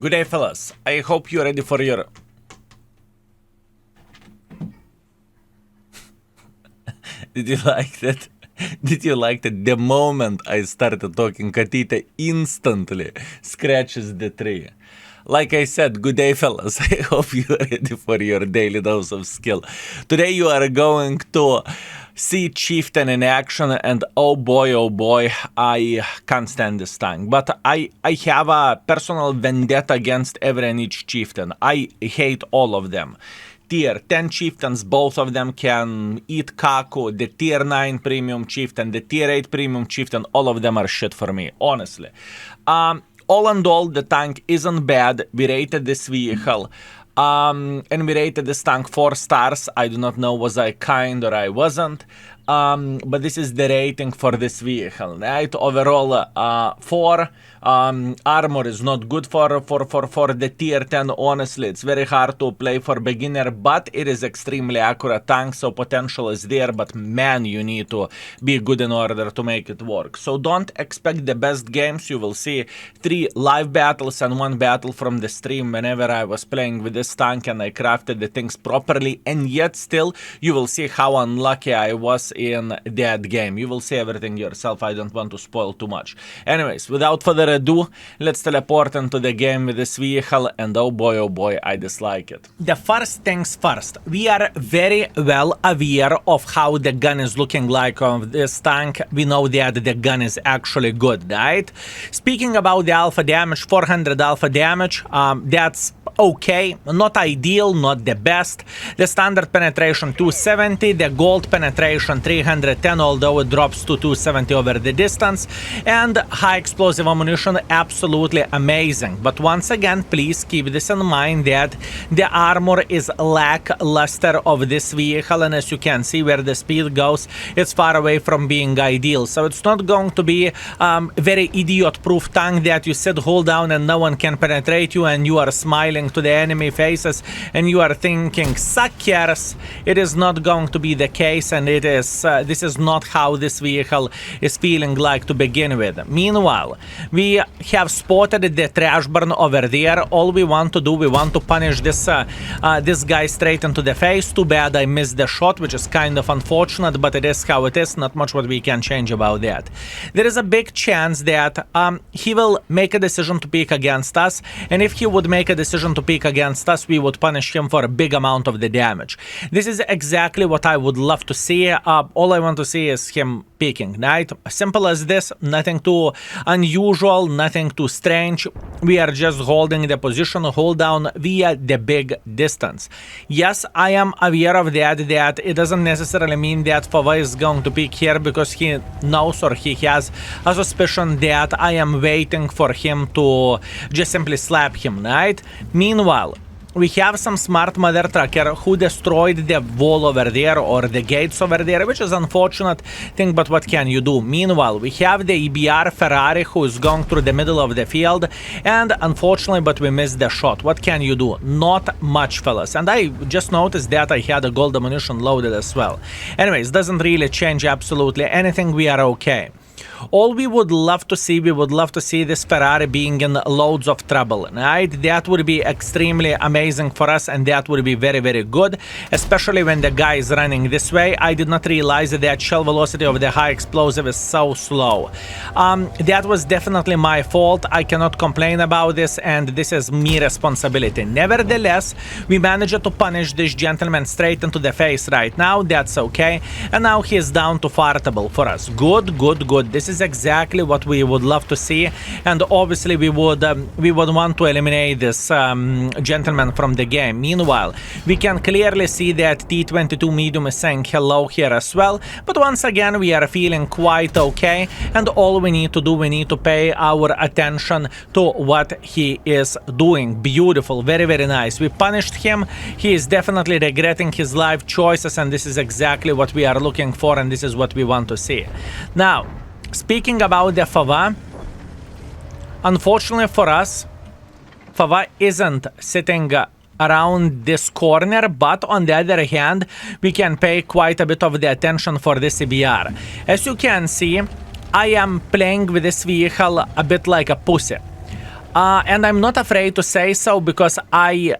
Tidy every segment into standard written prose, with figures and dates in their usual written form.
Good day, fellas. I hope you're ready for your... Did you like that? Did you like that? The moment I started talking, Katita instantly scratches the tree. Like I said, good day, fellas. I hope you're ready for your daily dose of skill. Today you are going to see Chieftain in action, and oh boy, I can't stand this tank. But I have a personal vendetta against every and each Chieftain. I hate all of them. Tier 10 Chieftains, both of them can eat Kaku. The Tier 9 Premium Chieftain, the Tier 8 Premium Chieftain, all of them are shit for me, honestly. All in all, the tank isn't bad. We rated this vehicle. And we rated this tank 4 stars. I do not know was I kind or I wasn't. But this is the rating for this vehicle, right? Overall, 4. Armor is not good for the tier 10, honestly. It's very hard to play for beginner, but it is extremely accurate tank, so potential is there, but man, you need to be good in order to make it work. So don't expect the best games. You will see 3 live battles and 1 battle from the stream whenever I was playing with this tank and I crafted the things properly, and yet still you will see how unlucky I was in that game. You will see everything yourself. I don't want to spoil too much. Anyways, without further ado, let's teleport into the game with this vehicle, and oh boy, I dislike it. The first things first, we are very well aware of how the gun is looking like on this tank. We know that the gun is actually good, right? Speaking about the alpha damage, 400 alpha damage, that's okay, not ideal, not the best. The standard penetration 270, the gold penetration 310, although it drops to 270 over the distance, and high explosive ammunition absolutely amazing. But once again, please keep this in mind that the armor is lackluster of this vehicle, and as you can see where the speed goes, it's far away from being ideal. So it's not going to be very idiot-proof tank that you sit, hold down, and no one can penetrate you, and you are smiling to the enemy faces and you are thinking suckers. It is not going to be the case, and it is this is not how this vehicle is feeling like to begin with. Meanwhile, we have spotted the trash burn over there. All we want to do, we want to punish this this guy straight into the face. Too bad I missed the shot, which is kind of unfortunate, but it is how it is. Not much what we can change about that. There is a big chance that he will make a decision to pick against us, and if he would make a decision to pick against us, we would punish him for a big amount of the damage. This is exactly what I would love to see. All I want to see is him picking, right? Simple as this, nothing too unusual, nothing too strange. We are just holding the position, hold down via the big distance. Yes, I am aware of that it doesn't necessarily mean that Fava is going to pick here because he knows or he has a suspicion that I am waiting for him to just simply slap him, right? Meanwhile, we have some smart mother trucker who destroyed the wall over there or the gates over there, which is unfortunate thing, but what can you do? Meanwhile, we have the EBR Ferrari who is going through the middle of the field, and unfortunately, but we missed the shot. What can you do? Not much, fellas. And I just noticed that I had a gold ammunition loaded as well. Anyways, doesn't really change absolutely anything. We are okay. All we would love to see, this Ferrari being in loads of trouble, right? That would be extremely amazing for us, and that would be very, very good, especially when the guy is running this way. I did not realize that shell velocity of the high explosive is so slow. That was definitely my fault. I cannot complain about this, and this is me responsibility. Nevertheless, we managed to punish this gentleman straight into the face right now. That's okay. And now he is down to fartable for us. Good. This is exactly what we would love to see, and obviously we would want to eliminate this gentleman from the game. Meanwhile, we can clearly see that T22 medium is saying hello here as well, but once again we are feeling quite okay, and all we need to do, we need to pay our attention to what he is doing. Beautiful, very, very nice. We punished him. He is definitely regretting his life choices, and this is exactly what we are looking for, and this is what we want to see. Now, speaking about the Fava, unfortunately for us, Fava isn't sitting around this corner, but on the other hand, we can pay quite a bit of the attention for this EBR. As you can see, I am playing with this vehicle a bit like a pussy. And I'm not afraid to say so because I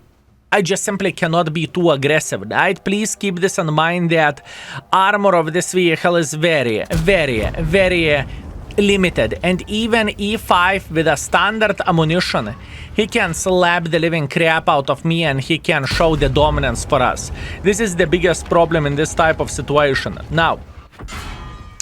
just simply cannot be too aggressive, right? Please keep this in mind that armor of this vehicle is very, very, very limited. And even E5 with a standard ammunition, he can slap the living crap out of me and he can show the dominance for us. This is the biggest problem in this type of situation. Now,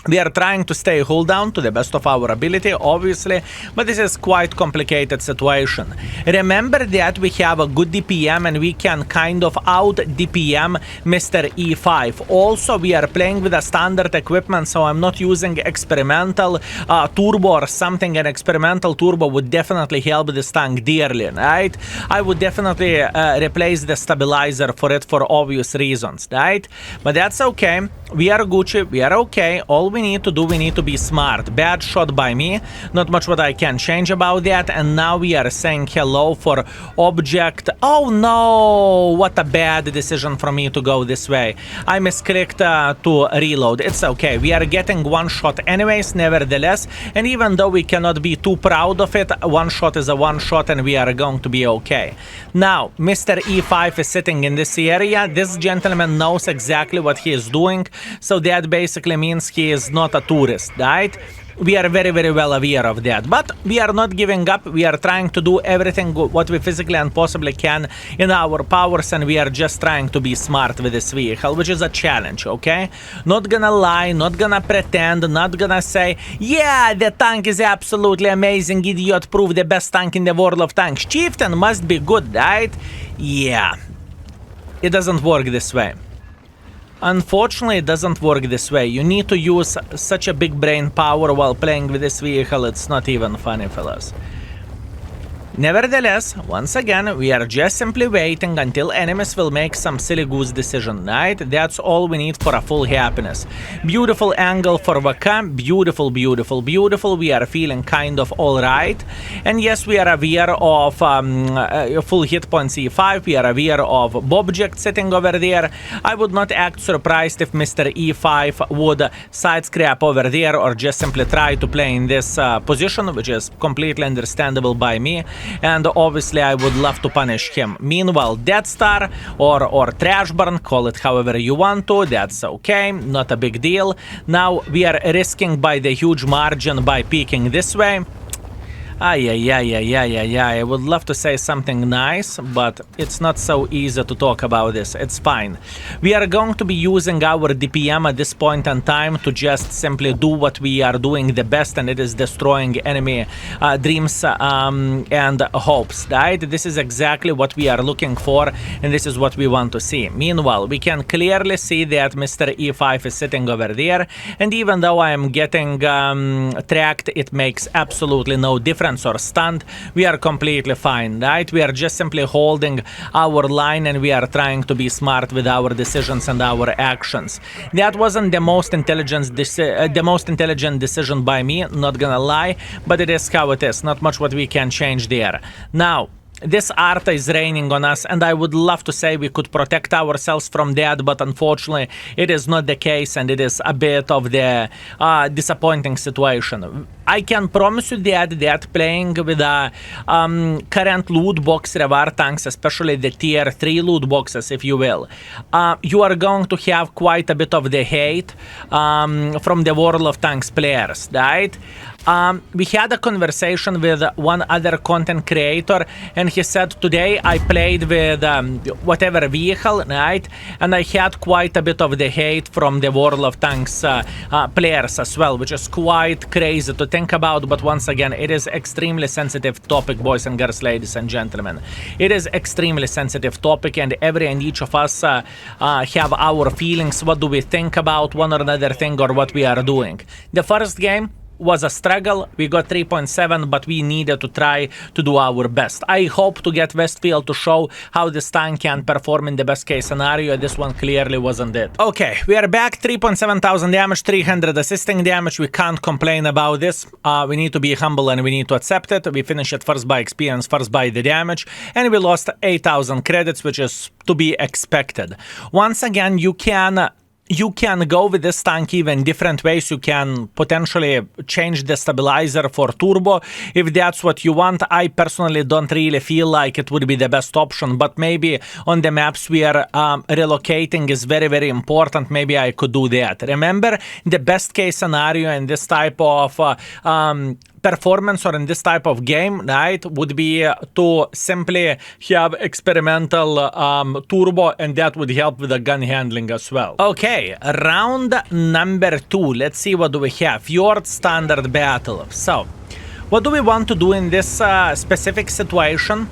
we are trying to stay hold down to the best of our ability, obviously, but this is quite complicated situation. Remember that we have a good DPM and we can kind of out DPM Mr. E5. Also, we are playing with a standard equipment, so I'm not using experimental turbo or something. An experimental turbo would definitely help this tank dearly, right? I would definitely replace the stabilizer for it for obvious reasons, right? But that's okay. We are Gucci, we are okay. All we need to do, we need to be smart. Bad shot by me, not much what I can change about that. And now we are saying hello for object. Oh no, what a bad decision for me to go this way. I misclicked to reload. It's okay, we are getting one shot anyways, nevertheless. And even though we cannot be too proud of it, one shot is a one shot and we are going to be okay. Now, Mr. E5 is sitting in this area. This gentleman knows exactly what he is doing. So that basically means he is not a tourist, right? We are very, very well aware of that. But we are not giving up. We are trying to do everything what we physically and possibly can in our powers, and we are just trying to be smart with this vehicle, which is a challenge, okay? Not gonna lie, not gonna pretend, not gonna say, yeah, the tank is absolutely amazing, idiot, prove the best tank in the world of tanks. Chieftain must be good, right? Yeah. It doesn't work this way. Unfortunately, it doesn't work this way. You need to use such a big brain power while playing with this vehicle. It's not even funny, fellas. Nevertheless, once again, we are just simply waiting until enemies will make some silly goose decision, right? That's all we need for a full happiness. Beautiful angle for VK, beautiful, beautiful, beautiful. We are feeling kind of alright. And yes, we are aware of full hit points E5, we are aware of Bobject sitting over there. I would not act surprised if Mr. E5 would side scrap over there or just simply try to play in this position, which is completely understandable by me. And obviously I would love to punish him. Meanwhile, Death Star or Trash Burn, call it however you want to, that's okay, not a big deal. Now we are risking by the huge margin by peeking this way. I would love to say something nice, but it's not so easy to talk about this. It's fine. We are going to be using our DPM at this point in time to just simply do what we are doing the best, and it is destroying enemy dreams and hopes, right? This is exactly what we are looking for, and this is what we want to see. Meanwhile, we can clearly see that Mr. E5 is sitting over there, and even though I am getting tracked, it makes absolutely no difference or stunned. We are completely fine, right? We are just simply holding our line and we are trying to be smart with our decisions and our actions. That wasn't the most intelligent decision by me, not gonna lie, but it is how it is. Not much what we can change there. Now, this Arta is raining on us, and I would love to say we could protect ourselves from that, but unfortunately it is not the case, and it is a bit of the disappointing situation. I can promise you that playing with the current loot box reward tanks, especially the tier 3 loot boxes, if you will, you are going to have quite a bit of the hate from the World of Tanks players, right? We had a conversation with one other content creator, and he said, today I played with whatever vehicle, right? And I had quite a bit of the hate from the World of Tanks players as well, which is quite crazy to think about. But once again, it is extremely sensitive topic, boys and girls, ladies and gentlemen. It is extremely sensitive topic, and every and each of us have our feelings. What do we think about one or another thing, or what we are doing? The first game was a struggle. We got 3.7, but we needed to try to do our best. I hope to get Westfield to show how this tank can perform in the best case scenario. This one clearly wasn't it. Okay, we are back. 3.7 thousand damage, 300 assisting damage. We can't complain about this. We need to be humble and we need to accept it. We finished it first by experience, first by the damage, and we lost 8,000 credits, which is to be expected. Once again, you can you can go with this tank even different ways. You can potentially change the stabilizer for turbo if that's what you want. I personally don't really feel like it would be the best option, but maybe on the maps where relocating is very, very important, maybe I could do that. Remember, the best case scenario in this type of performance or in this type of game, right, would be to simply have experimental turbo, and that would help with the gun handling as well. Okay, round number 2. Let's see what do we have. Fjords standard battle. So, what do we want to do in this specific situation?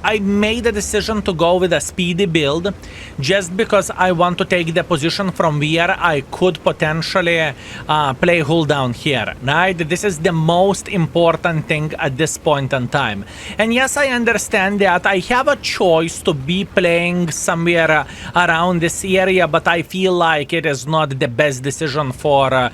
I made a decision to go with a speedy build just because I want to take the position from where I could potentially play hold down here, right? This is the most important thing at this point in time. And yes, I understand that I have a choice to be playing somewhere around this area, but I feel like it is not the best decision for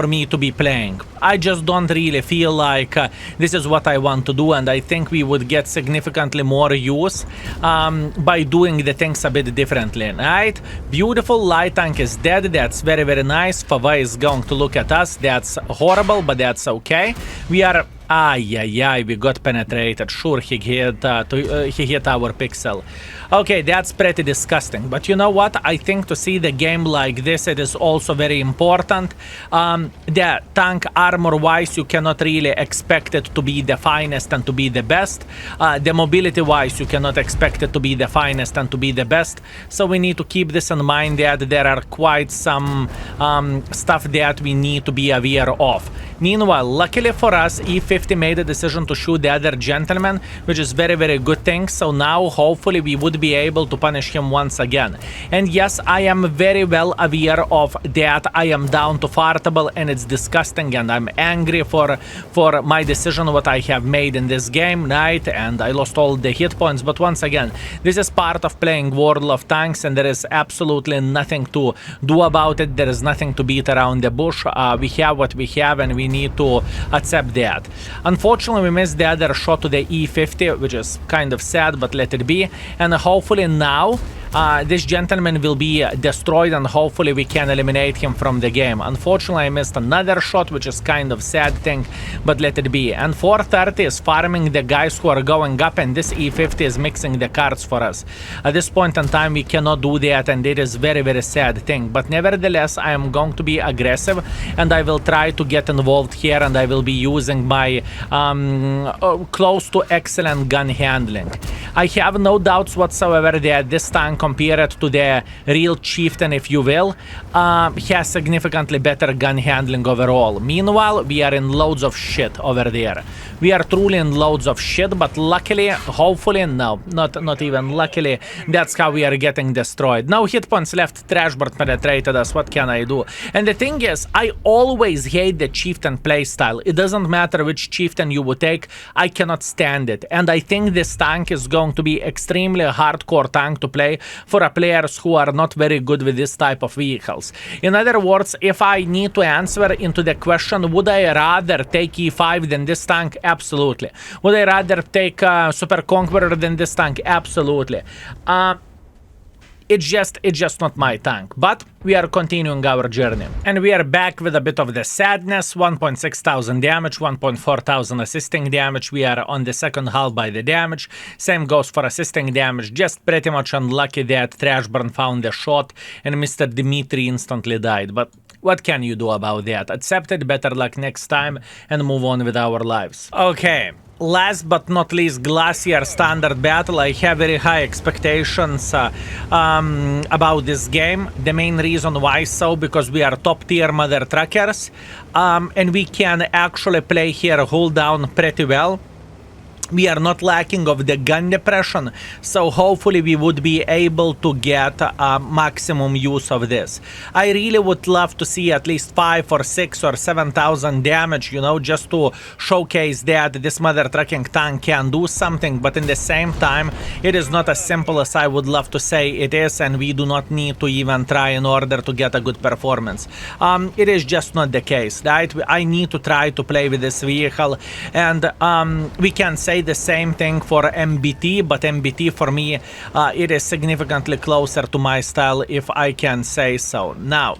me to be playing. I just don't really feel like this is what I want to do, and I think we would get significantly more use by doing the things a bit differently, right? Beautiful, light tank is dead. That's very, very nice. Fava is going to look at us. That's horrible, but that's okay. We are... we got penetrated. Sure, he hit our pixel. Okay, that's pretty disgusting. But you know what? I think to see the game like this, it is also very important. The tank armor-wise, you cannot really expect it to be the finest and to be the best. The mobility-wise, you cannot expect it to be the finest and to be the best. So we need to keep this in mind that there are quite some stuff that we need to be aware of. Meanwhile, luckily for us, E50 made a decision to shoot the other gentleman, which is very, very good thing. So now, hopefully, we would be able to punish him once again. And yes, I am very well aware of that. I am down to fartable, and it's disgusting, and I'm angry for my decision, what I have made in this game, right? And I lost all the hit points. But once again, this is part of playing World of Tanks, and there is absolutely nothing to do about it. There is nothing to beat around the bush. We have what we have, and we need to accept that. Unfortunately, we missed the other shot to the E50, which is kind of sad, but let it be. And hopefully now this gentleman will be destroyed, and hopefully we can eliminate him from the game. Unfortunately, I missed another shot, which is kind of sad thing, but let it be. And 430 is farming the guys who are going up, and this E50 is mixing the cards for us. At this point in time, we cannot do that, and it is very, very sad thing. But nevertheless, I am going to be aggressive, and I will try to get involved here, and I will be using my close to excellent gun handling. I have no doubts whatsoever that this tank, compared to the real Chieftain, if you will, has significantly better gun handling overall. Meanwhile, we are in loads of shit over there. We are truly in loads of shit, but luckily, hopefully, no, not even luckily, that's how we are getting destroyed. No hit points left, Trashboard penetrated us, what can I do? And the thing is, I always hate the Chieftain playstyle. It doesn't matter which Chieftain you would take, I cannot stand it. And I think this tank is going to be extremely hardcore tank to play for players who are not very good with this type of vehicles. In other words, if I need to answer into the question, would I rather take E5 than this tank? Absolutely. Would I rather take Super Conqueror than this tank? Absolutely. It's just not my tank, but we are continuing our journey. And we are back with a bit of the sadness. 1,600 damage, 1,400 assisting damage. We are on the second half by the damage. Same goes for assisting damage. Just pretty much unlucky that Trashburn found a shot and Mr. Dimitri instantly died. But what can you do about that? Accept it, better luck next time, and move on with our lives. Okay. Last but not least, Glacier standard battle. I have very high expectations about this game. The main reason why so, because we are top tier mother truckers, and we can actually play here hold down pretty well. We are not lacking of the gun depression, so hopefully we would be able to get maximum use of this. I really would love to see at least 5 or 6 or 7,000 damage, you know, just to showcase that this mother trucking tank can do something, but in the same time, it is not as simple as I would love to say it is, and we do not need to even try in order to get a good performance. It is just not the case, right? I need to try to play with this vehicle, and we can say say the same thing for MBT, but MBT for me, it is significantly closer to my style, if I can say so. Now,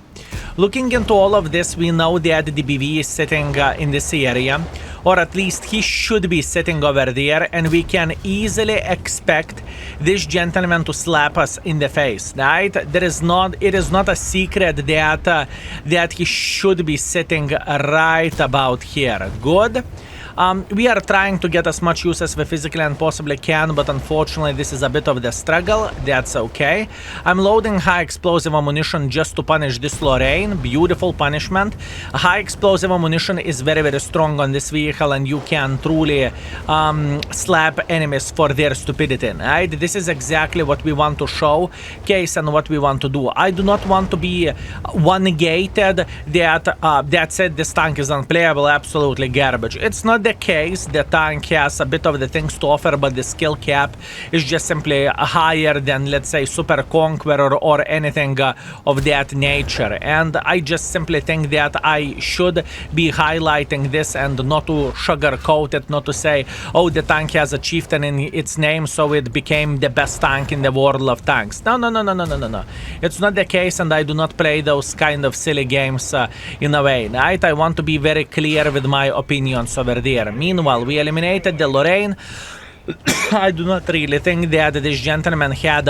looking into all of this, we know that DBV is sitting in this area, or at least he should be sitting over there, and we can easily expect this gentleman to slap us in the face, right? It is not a secret that he should be sitting right about here. Good. We are trying to get as much use as we physically and possibly can, but unfortunately this is a bit of the struggle. That's okay. I'm loading high explosive ammunition just to punish this Lorraine. Beautiful punishment. High explosive ammunition is very, very strong on this vehicle, and you can truly slap enemies for their stupidity, right? This is exactly what we want to showcase and what we want to do. I do not want to be one-gated that said this tank is unplayable, absolutely garbage. It's not the case. The tank has a bit of the things to offer, but the skill cap is just simply higher than, let's say, Super Conqueror or anything of that nature. And I just simply think that I should be highlighting this and not to sugarcoat it, not to say, oh, the tank has a Chieftain in its name, so it became the best tank in the world of tanks. No. It's not the case, and I do not play those kind of silly games in a way, right? I want to be very clear with my opinions over there. Meanwhile, we eliminated the Lorraine. I do not really think that this gentleman had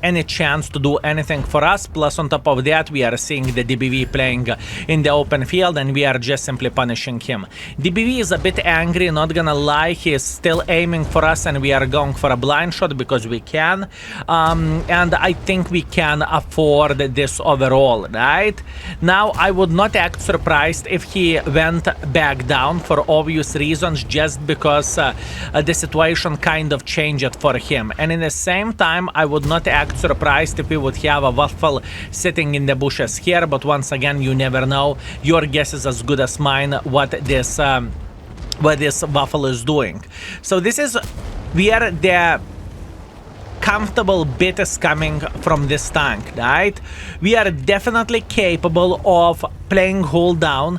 any chance to do anything for us. Plus, on top of that, we are seeing the DBV playing in the open field, and we are just simply punishing him. DBV is a bit angry, not gonna lie. He is still aiming for us, and we are going for a blind shot because we can. And I think we can afford this overall, right? Now, I would not act surprised if he went back down for obvious reasons, just because the situation kind of changed for him. And in the same time, I would not act surprised if we would have a waffle sitting in the bushes here, but once again, you never know. Your guess is as good as mine what this waffle is doing. So this is where the comfortable bit is coming from this tank, right? We are definitely capable of playing hold down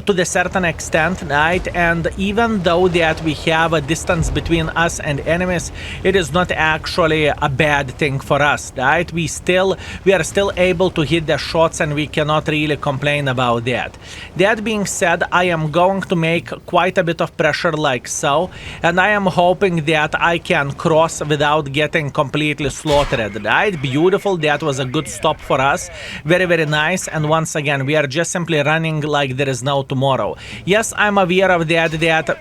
to the certain extent, right? And even though that we have a distance between us and enemies, it is not actually a bad thing for us, right? We are still able to hit the shots, and we cannot really complain about that. That being said, I am going to make quite a bit of pressure like so, and I am hoping that I can cross without getting completely slaughtered, right? Beautiful. That was a good stop for us. Very, very nice. And once again, we are just simply running like there is no tomorrow. Yes, I'm aware of that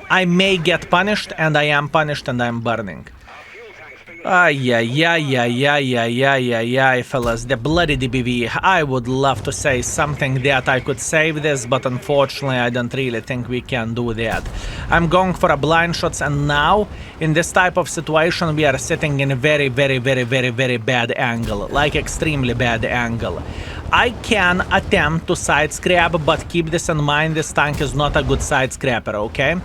I may get punished, and I am punished, and I'm burning. Fellas, the bloody DBV. I would love to say something that I could save this, but unfortunately I don't really think we can do that. I'm going for a blind shots, and now in this type of situation we are sitting in a very, very, very, very, very bad angle, like extremely bad angle. I can attempt to side scrap, but keep this in mind, this tank is not a good side scrapper, okay?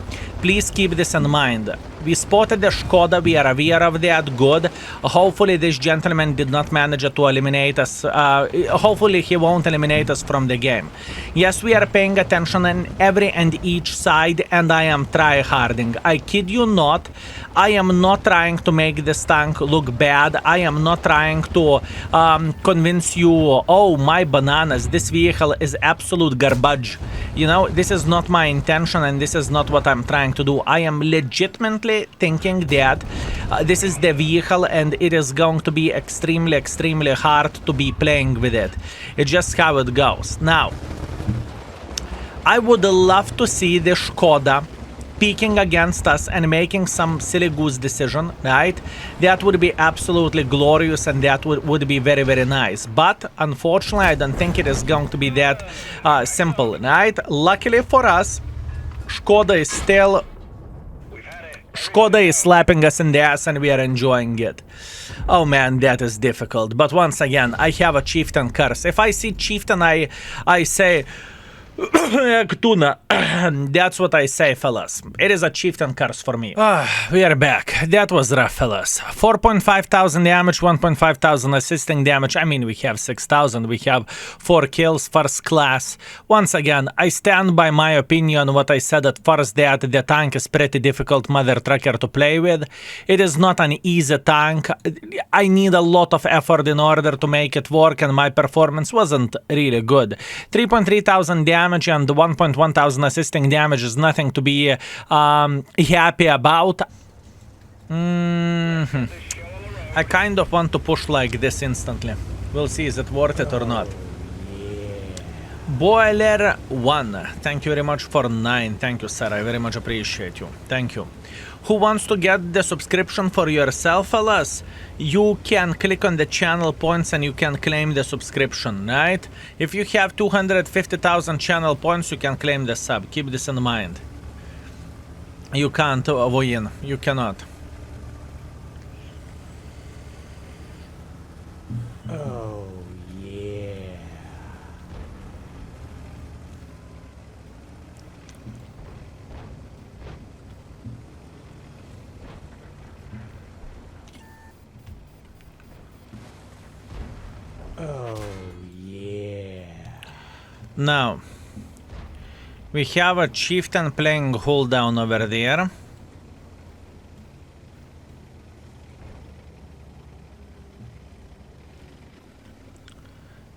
Please keep this in mind. We spotted the Skoda, we are aware of that, good. Hopefully this gentleman did not manage to eliminate us. Hopefully he won't eliminate us from the game. Yes, we are paying attention on every and each side, and I am try-harding. I kid you not. I am not trying to make this tank look bad. I am not trying to convince you, oh my bananas, this vehicle is absolute garbage. You know, this is not my intention, and this is not what I'm trying to do. I am legitimately thinking that this is the vehicle, and it is going to be extremely, extremely hard to be playing with it. It's just how it goes. Now, I would love to see the Skoda peeking against us and making some silly goose decision, right? That would be absolutely glorious, and that would be very, very nice. But unfortunately, I don't think it is going to be that simple, right? Luckily for us, Skoda is slapping us in the ass, and we are enjoying it. Oh man, that is difficult. But once again, I have a Chieftain curse. If I see Chieftain, I say, Tuna. That's what I say, fellas. It is a chieftain curse for me. We are back. That was rough, fellas. 4.5 thousand damage, 1.5 thousand assisting damage. I mean, we have 6,000. We have 4 kills, first class. Once again, I stand by my opinion, what I said at first, that the tank is pretty difficult mother trucker to play with. It is not an easy tank. I need a lot of effort in order to make it work, and my performance wasn't really good. 3.3 thousand damage and 1.1 thousand assisting damage is nothing to be happy about. I kind of want to push like this instantly. We'll see, is it worth it or not. Boiler 1, thank you very much for 9. Thank you, sir. I very much appreciate you. Thank you. Who wants to get the subscription for yourself, fellas? You can click on the channel points and you can claim the subscription, right? If you have 250,000 channel points, you can claim the sub. Keep this in mind. You can't win. You cannot. Oh, yeah. Oh, yeah. Now, we have a chieftain playing hold down over there.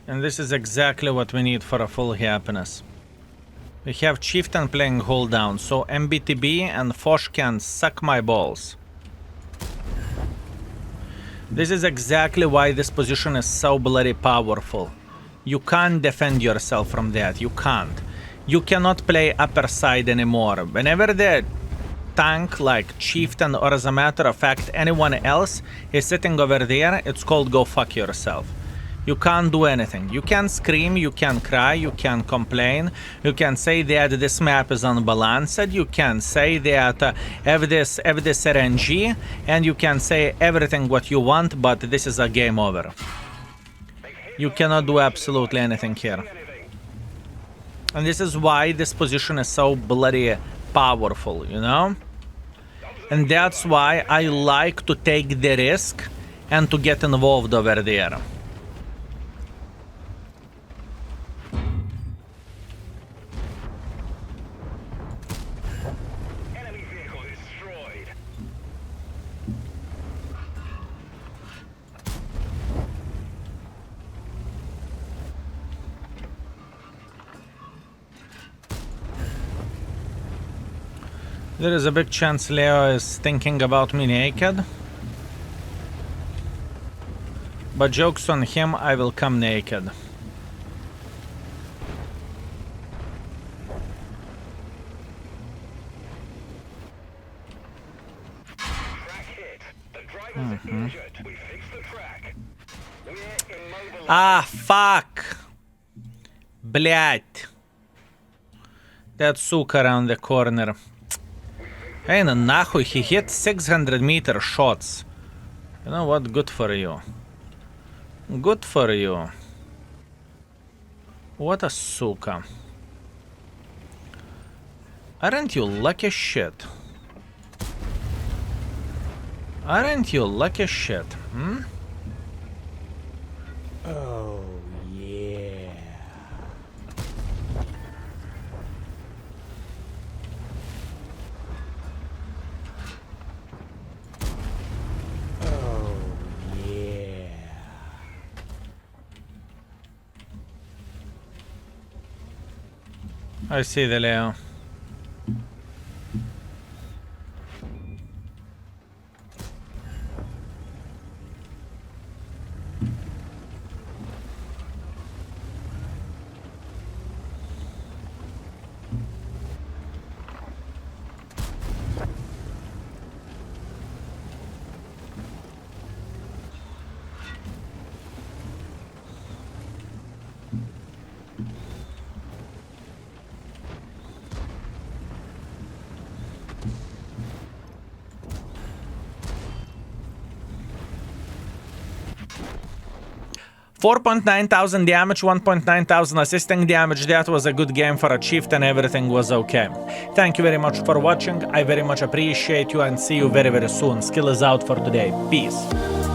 And this is exactly what we need for a full happiness. We have chieftain playing hold down, so MBTB and Fosh can suck my balls. This is exactly why this position is so bloody powerful. You can't defend yourself from that. You can't. You cannot play upper side anymore. Whenever the tank like Chieftain, or as a matter of fact anyone else, is sitting over there, it's called go fuck yourself. You can't do anything. You can scream, you can cry, you can complain, you can say that this map is unbalanced, you can say that have this RNG, and you can say everything what you want, but this is a game over. You cannot do absolutely anything here. And this is why this position is so bloody powerful, you know? And that's why I like to take the risk and to get involved over there. There is a big chance Leo is thinking about me naked. But joke's on him, I will come naked. Ah, fuck! Блять! That suka around the corner. Hey, no нахуй, he hit 600-meter shots. You know what? Good for you. Good for you. What a suka. Aren't you lucky shit? Aren't you lucky shit, hmm? Oh, yeah. Oh, yeah. I see the Leo. 4.9 thousand damage, 1.9 thousand assisting damage. That was a good game for a Chieftain. Everything was okay. Thank you very much for watching. I very much appreciate you and see you very, very soon. Skill is out for today. Peace.